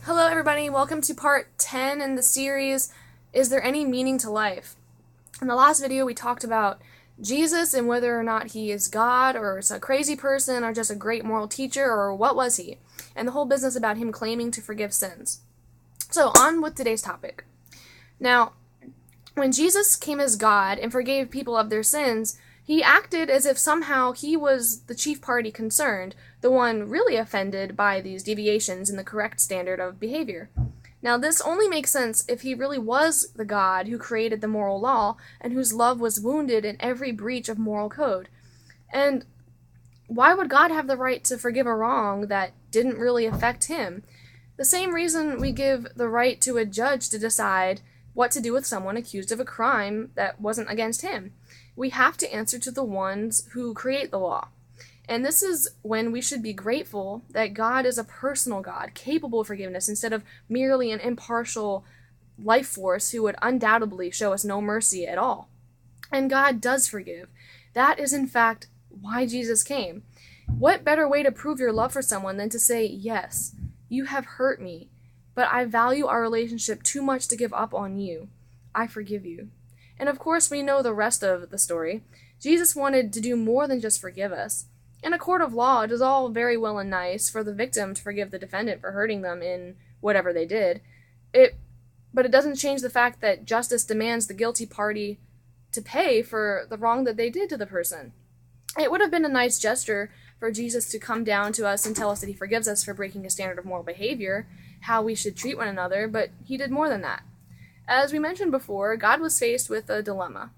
Hello, everybody. Welcome to part 10 in the series, Is There Any Meaning to Life? In the last video, we talked about Jesus and whether or not he is God or is a crazy person or just a great moral teacher or what was he, and the whole business about him claiming to forgive sins. So, on with today's topic. Now, when Jesus came as God and forgave people of their sins, he acted as if somehow he was the chief party concerned, the one really offended by these deviations in the correct standard of behavior. Now, this only makes sense if he really was the God who created the moral law and whose love was wounded in every breach of moral code. And why would God have the right to forgive a wrong that didn't really affect him? The same reason we give the right to a judge to decide what to do with someone accused of a crime that wasn't against him. We have to answer to the ones who create the law. And this is when we should be grateful that God is a personal God, capable of forgiveness, instead of merely an impartial life force who would undoubtedly show us no mercy at all. And God does forgive. That is, in fact, why Jesus came. What better way to prove your love for someone than to say, yes, you have hurt me, but I value our relationship too much to give up on you. I forgive you. And of course, we know the rest of the story. Jesus wanted to do more than just forgive us. In a court of law, it is all very well and nice for the victim to forgive the defendant for hurting them in whatever they did. But it doesn't change the fact that justice demands the guilty party to pay for the wrong that they did to the person. It would have been a nice gesture for Jesus to come down to us and tell us that he forgives us for breaking a standard of moral behavior, how we should treat one another, but he did more than that. As we mentioned before, God was faced with a dilemma.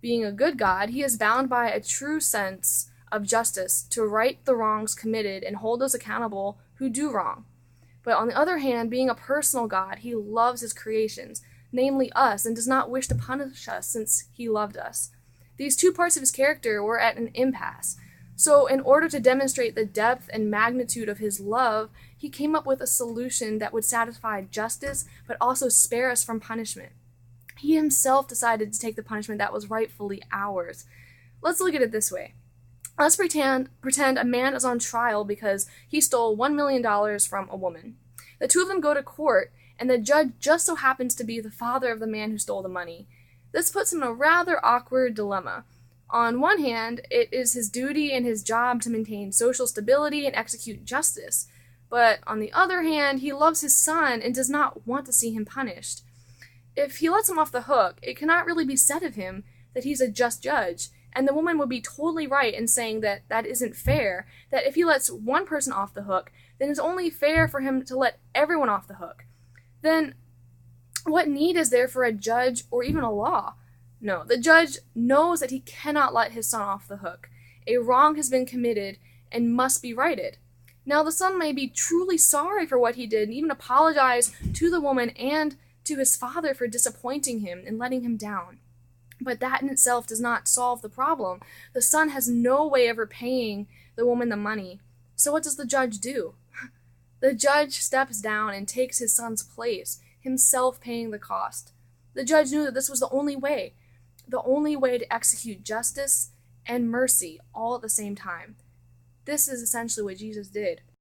Being a good God, he is bound by a true sense of justice to right the wrongs committed and hold those accountable who do wrong. But on the other hand, being a personal God, he loves his creations, namely us, and does not wish to punish us since he loved us. These two parts of his character were at an impasse. So in order to demonstrate the depth and magnitude of his love, he came up with a solution that would satisfy justice, but also spare us from punishment. He himself decided to take the punishment that was rightfully ours. Let's look at it this way. Let's pretend a man is on trial because he stole $1 million from a woman. The two of them go to court, and the judge just so happens to be the father of the man who stole the money. This puts him in a rather awkward dilemma. On one hand, it is his duty and his job to maintain social stability and execute justice. But on the other hand, he loves his son and does not want to see him punished. If he lets him off the hook, it cannot really be said of him that he's a just judge, and the woman would be totally right in saying that that isn't fair, that if he lets one person off the hook, then it's only fair for him to let everyone off the hook. Then what need is there for a judge or even a law? No, the judge knows that he cannot let his son off the hook. A wrong has been committed and must be righted. Now, the son may be truly sorry for what he did and even apologize to the woman and to his father for disappointing him and letting him down. But that in itself does not solve the problem. The son has no way of repaying the woman the money. So what does the judge do? The judge steps down and takes his son's place, himself paying the cost. The judge knew that this was the only way to execute justice and mercy all at the same time. This is essentially what Jesus did.